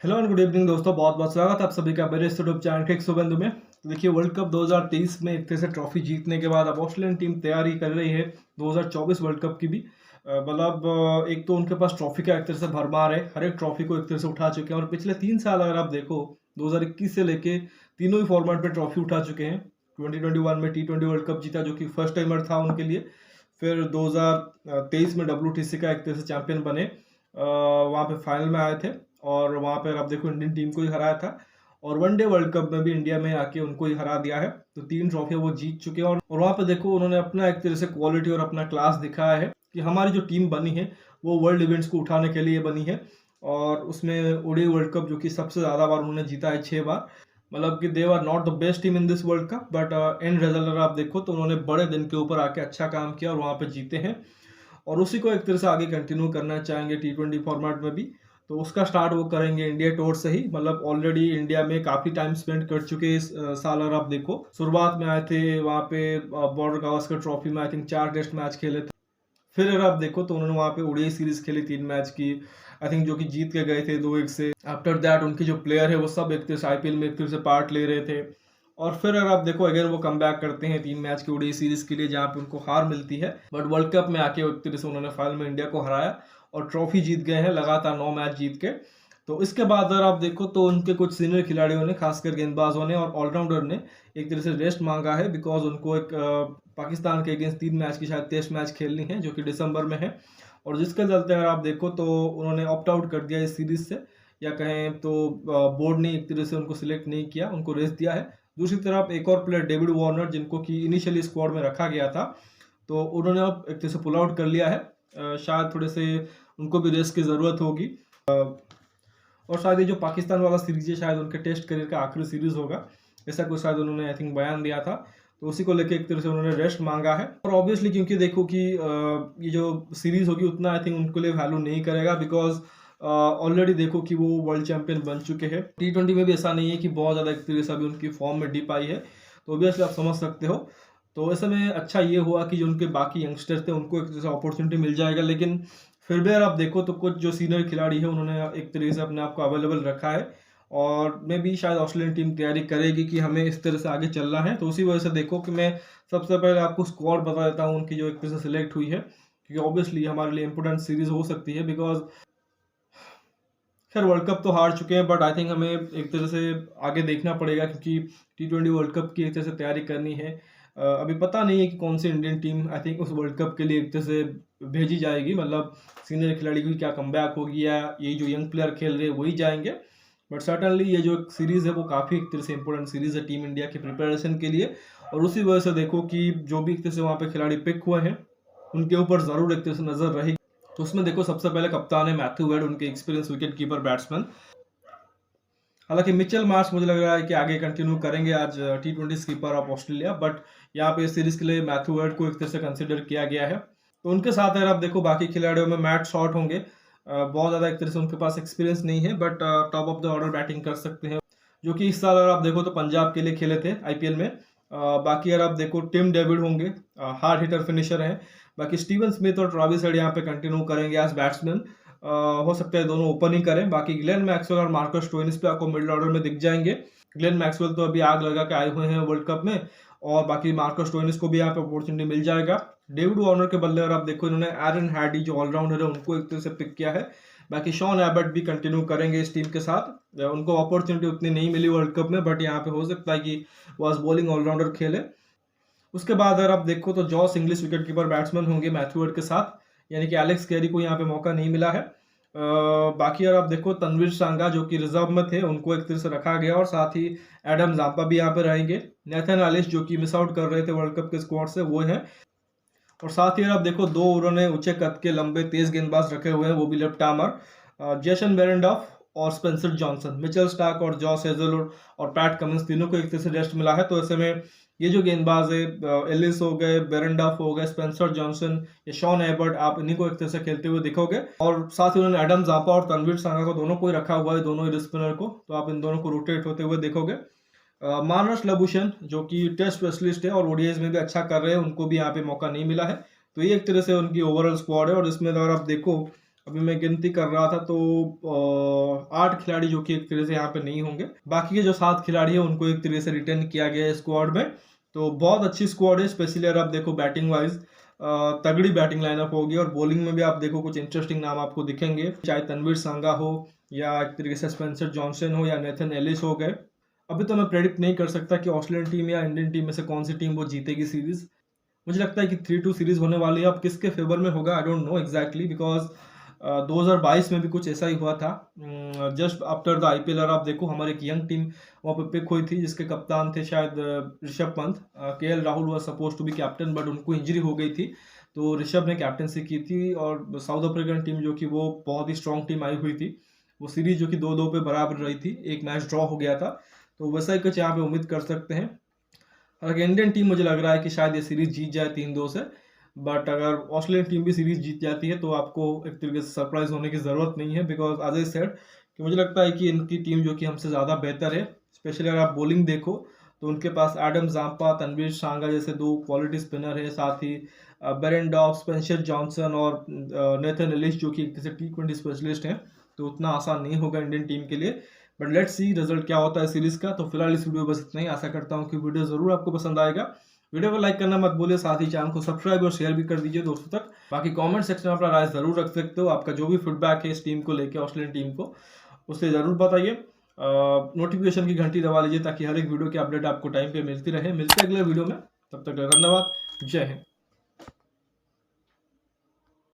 Hello and good evening दोस्तों, बहुत बहुत स्वागत है आप सभी का मेरे इस यूट्यूब चैनल के सुबंधु में। तो देखिए, वर्ल्ड कप 2023 में एक तरह से ट्रॉफी जीतने के बाद अब ऑस्ट्रेलियन टीम तैयारी कर रही है 2024 वर्ल्ड कप की भी। एक तो उनके पास ट्रॉफी का एक तरह से भरमार है, हर एक ट्रॉफी को एक तरह से उठा चुके हैं और पिछले 3 साल अगर आप देखो 2021 से लेके तीनों ही फॉर्मेट में ट्रॉफी उठा चुके हैं। 2021 में T20 वर्ल्ड कप जीता जो कि फर्स्ट टाइमर था उनके लिए। फिर 2023 में WTC का एक तरह से चैंपियन बने, वहाँ पे फाइनल में आए थे और वहाँ पर आप देखो इंडियन टीम को ही हराया था। और वनडे वर्ल्ड कप में भी इंडिया में आके उनको ही हरा दिया है। तो 3 ट्रॉफियां वो जीत चुके हैं और वहाँ पे देखो उन्होंने अपना एक तरह से क्वालिटी और अपना क्लास दिखाया है कि हमारी जो टीम बनी है वो वर्ल्ड इवेंट्स को उठाने के लिए बनी है। और उसमें ओडी वर्ल्ड कप जो कि सबसे ज़्यादा बार उन्होंने जीता है, 6 बार। मतलब कि they are not the best team in this world cup, but end result अगर आप देखो तो उन्होंने बड़े दिन के ऊपर आके अच्छा काम किया और वहाँ पे जीते हैं। और उसी को एक तरह से आगे कंटिन्यू करना चाहेंगे T20 फॉर्मेट में भी। तो उसका स्टार्ट वो करेंगे इंडिया टूर से ही। मतलब ऑलरेडी इंडिया में काफ़ी टाइम स्पेंड कर चुके हैं इस साल। अगर आप देखो शुरुआत में आए थे वहाँ पे बॉर्डर गावस्कर ट्रॉफी में आई थिंक 4 टेस्ट मैच खेले थे। फिर अगर आप देखो तो उन्होंने वहाँ पे ओडीआई सीरीज खेली 3 मैच की, आई थिंक, जो कि जीत के गए थे 2-1 से। आफ्टर दैट उनके जो प्लेयर है वो सब एक तरह से आईपीएल में एक तरह से पार्ट ले रहे थे। और फिर अगर आप देखो अगेन वो कम बैक करते हैं 3 मैच की ओडीआई सीरीज के लिए जहाँ पे उनको हार मिलती है, बट वर्ल्ड कप में आके एक तरह से उन्होंने फाइनल में इंडिया को हराया और ट्रॉफी जीत गए हैं लगातार 9 मैच जीत के। तो इसके बाद अगर आप देखो तो उनके कुछ सीनियर खिलाड़ियों ने, खासकर गेंदबाजों ने और ऑलराउंडर ने एक तरह से रेस्ट मांगा है, बिकॉज उनको एक पाकिस्तान के अगेंस्ट 3 मैच की शायद टेस्ट मैच खेलनी है जो कि दिसंबर में है। और जिसके चलते अगर आप देखो तो उन्होंने ऑप्ट आउट कर दिया इस सीरीज से, या कहें तो बोर्ड ने एक तरह से उनको सिलेक्ट नहीं किया, उनको रेस्ट दिया है। दूसरी तरफ एक और प्लेयर डेविड वार्नर, जिनको कि इनिशियली स्क्वाड में रखा गया था, तो उन्होंने अब एक तरह से पुल आउट कर लिया है। शायद थोड़े से उनको भी रेस्ट की ज़रूरत होगी। और शायद ये जो पाकिस्तान वाला सीरीज है शायद उनके टेस्ट करियर का आखिरी सीरीज होगा, ऐसा कुछ शायद उन्होंने आई थिंक बयान दिया था। तो उसी को लेकर एक तरह से उन्होंने रेस्ट मांगा है। और ऑब्वियसली क्योंकि देखो कि ये जो सीरीज होगी उतना आई थिंक उनके लिए वैल्यू नहीं करेगा, बिकॉज ऑलरेडी देखो कि वो वर्ल्ड चैंपियन बन चुके हैं। T20 में भी ऐसा नहीं है कि बहुत ज़्यादा एक तरह से अभी उनकी फॉर्म में डिप आई है, तो ऑब्वियसली आप समझ सकते हो। तो ऐसे में अच्छा ये हुआ कि जो उनके बाकी यंगस्टर्स थे उनको एक तरह से अपॉर्चुनिटी मिल जाएगा। लेकिन फिर भी अगर आप देखो तो कुछ जो सीनियर खिलाड़ी है उन्होंने एक तरीके से अपने आप को अवेलेबल रखा है। और मैं भी शायद ऑस्ट्रेलियन टीम तैयारी करेगी कि हमें इस तरह से आगे चलना है। तो उसी वजह से देखो कि मैं सबसे पहले आपको स्क्वाड बता देता हूँ उनकी जो एक तरह से सिलेक्ट हुई है, क्योंकि ऑब्वियसली हमारे लिए इंपॉर्टेंट सीरीज हो सकती है। बिकॉज खैर वर्ल्ड कप तो हार चुके हैं, बट आई थिंक हमें एक तरह से आगे देखना पड़ेगा, क्योंकि T20 वर्ल्ड कप की एक तरह से तैयारी करनी है। अभी पता नहीं है कि कौन सी इंडियन टीम आई थिंक उस वर्ल्ड कप के लिए एक तरह से भेजी जाएगी। मतलब सीनियर खिलाड़ी की क्या कमबैक होगी या ये जो यंग प्लेयर खेल रहे हैं वही जाएंगे। बट सर्टनली ये जो सीरीज़ है वो काफ़ी एक तरह से इंपॉर्टेंट सीरीज़ है टीम इंडिया की प्रिपरेशन के लिए। और उसी वजह से देखो कि जो भी एक तरह से वहाँ पे खिलाड़ी पिक हुए हैं उनके ऊपर ज़रूर एक तरह से नज़र रहेगी। तो उसमें देखो सबसे पहले कप्तान है मैथ्यू वेड, उनके एक्सपीरियंस विकेट कीपर बैट्समैन। हालांकि मिचेल मार्श मुझे लग रहा है कि आगे कंटिन्यू करेंगे आज T20 keeper of Australia, but यहाँ पे सीरीज के लिए मैथ्यू वेड को एक तरह से कंसिडर किया गया है। तो उनके साथ अगर आप देखो बाकी खिलाड़ियों में मैट शॉट होंगे, बहुत ज़्यादा एक तरह से उनके पास एक्सपीरियंस नहीं है, but top of the order batting कर सकते हैं, जो कि इस साल अगर आप देखो तो पंजाब के लिए खेले थे आईपीएल में। बाकी अगर आप देखो टिम डेविड होंगे, हार्ड हिटर फिनिशर हैं। बाकी स्टीवन स्मिथ और ट्रेविस हेड यहाँ पे कंटिन्यू करेंगे एज बैट्समैन। हो सकता है दोनों ओपन ही करें। बाकी ग्लेन मैक्सवेल और मार्कस स्टोइनिस पे आपको मिडिल ऑर्डर में दिख जाएंगे। ग्लेन मैक्सवेल तो अभी आग लगा के आए हुए हैं वर्ल्ड कप में, और बाकी मार्कस स्टोइनिस को भी यहाँ पे अपॉर्चुनिटी मिल जाएगा। डेविड वार्नर के बदले अगर आप देखो इन्होंने एरन हैडी जो ऑलराउंडर है उनको एक तरह से पिक किया है। बाकी शॉन एबट भी कंटिन्यू करेंगे इस टीम के साथ। उनको अपॉर्चुनिटी उतनी नहीं मिली वर्ल्ड कप में, बट यहाँ पे हो सकता है कि वो बॉलिंग ऑलराउंडर खेले। उसके बाद अगर आप देखो तो Jos English wicket keeper batsman होंगे मैथ्यू वेड के साथ, यानी कि एलेक्स कैरी को यहाँ पे मौका नहीं मिला है। बाकी अगर आप देखो तनवीर सांगा जो कि रिजर्व में थे उनको एक तरह से रखा गया, और साथ ही एडम जाम्पा भी यहाँ पे रहेंगे। नेथन एलिस जो कि मिस आउट कर रहे थे वर्ल्ड कप के स्क्वाड से, वो हैं। और साथ ही अगर आप देखो दो उन्होंने ऊंचे कद के लंबे तेज गेंदबाज रखे हुए हैं, वो भी लेफ्ट आर्मर, जेसन बेरेंडॉफ और स्पेंसर जॉनसन। मिचेल स्टार्क और जॉस हेजलवुड और पैट कमिंस तीनों को एक तरह से रेस्ट मिला है। तो ऐसे में ये जो गेंदबाज है, एलिस हो गए, बेरेंडॉफ हो गए, स्पेंसर जॉनसन या शॉन एबर्ट, आप इन्हीं को एक तरह से खेलते हुए दिखोगे। और साथ ही उन्होंने एडम जापा और तनवीर सांगा को दोनों को ही रखा हुआ है, दोनों ही स्पिनर को, तो आप इन दोनों को रोटेट होते हुए देखोगे। मानस लबुशन जो कि टेस्ट स्पेशलिस्ट है और ओडीआईज में भी अच्छा कर रहे हैं, उनको भी यहाँ पे मौका नहीं मिला है। तो ये एक तरह से उनकी ओवरऑल स्क्वाड है। और इसमें अगर आप देखो अभी मैं गिनती कर रहा था तो 8 खिलाड़ी जो कि एक तरह से यहाँ पे नहीं होंगे। बाकी के जो 7 खिलाड़ी है उनको एक तरह से रिटेन किया गया है स्क्वाड में। तो बहुत अच्छी स्क्वाड है, स्पेशली अगर आप देखो बैटिंग वाइज तगड़ी बैटिंग लाइनअप होगी, और बॉलिंग में भी आप देखो कुछ इंटरेस्टिंग नाम आपको दिखेंगे, चाहे तनवीर सांगा हो या एक तरीके से स्पेंसर जॉनसन हो या नेथन एलिस हो गए। अभी तो मैं प्रेडिक्ट नहीं कर सकता कि ऑस्ट्रेलियन टीम या इंडियन टीम में से कौन सी टीम वो जीतेगी सीरीज। मुझे लगता है कि 3-2 सीरीज होने वाली है। अब किसके फेवर में होगा I don't know exactly, because 2022 में भी कुछ ऐसा ही हुआ था। जस्ट आफ्टर द आईपीएल अगर आप देखो हमारी एक यंग टीम वहाँ पे पिक हुई थी जिसके कप्तान थे शायद Rishabh Pant. KL Rahul was suppose to be captain but उनको इंजरी हो गई थी, तो ऋषभ ने कैप्टनसी की थी। और साउथ अफ्रीकन टीम जो कि वो बहुत ही स्ट्रॉन्ग टीम आई हुई थी, वो सीरीज जो कि 2-2 पे बराबर रही थी, एक मैच ड्रॉ हो गया था। तो वैसा ही कुछ यहाँ पे उम्मीद कर सकते हैं। हालांकि इंडियन टीम मुझे लग रहा है कि शायद ये सीरीज जीत जाए 3-2 से, बट अगर ऑस्ट्रेलियन टीम भी सीरीज जीत जाती है तो आपको एक तरीके से सरप्राइज होने की ज़रूरत नहीं है, बिकॉज एज आई सेड कि मुझे लगता है कि इनकी टीम जो कि हमसे ज़्यादा बेहतर है। स्पेशली अगर आप बॉलिंग देखो तो उनके पास एडम जाम्पा, तनवीर सांगा जैसे 2 क्वालिटी स्पिनर है, साथ ही बेरेन डॉक, स्पेंसर जॉनसन और नेथन एलिस जो कि एक तरह से T20 स्पेशलिस्ट हैं। तो उतना आसान नहीं होगा इंडियन टीम के लिए, बट लेट्स सी रिजल्ट क्या होता है सीरीज का। तो फिलहाल इस वीडियो बस इतना ही। आशा करता हूँ कि वीडियो जरूर आपको पसंद आएगा। वीडियो को लाइक करना मत भूलिए, साथ ही चैनल को सब्सक्राइब और शेयर भी कर दीजिए दोस्तों तक। बाकी कमेंट सेक्शन में अपना राय जरूर रख सकते हो। आपका जो भी फीडबैक है इस टीम को लेकर, ऑस्ट्रेलियन टीम को, उसे जरूर बताइए। नोटिफिकेशन की घंटी दबा लीजिए ताकि हर एक वीडियो की अपडेट आपको टाइम पे मिलती रहे। मिलते हैं अगले वीडियो में, तब तक धन्यवाद। जय हिंद।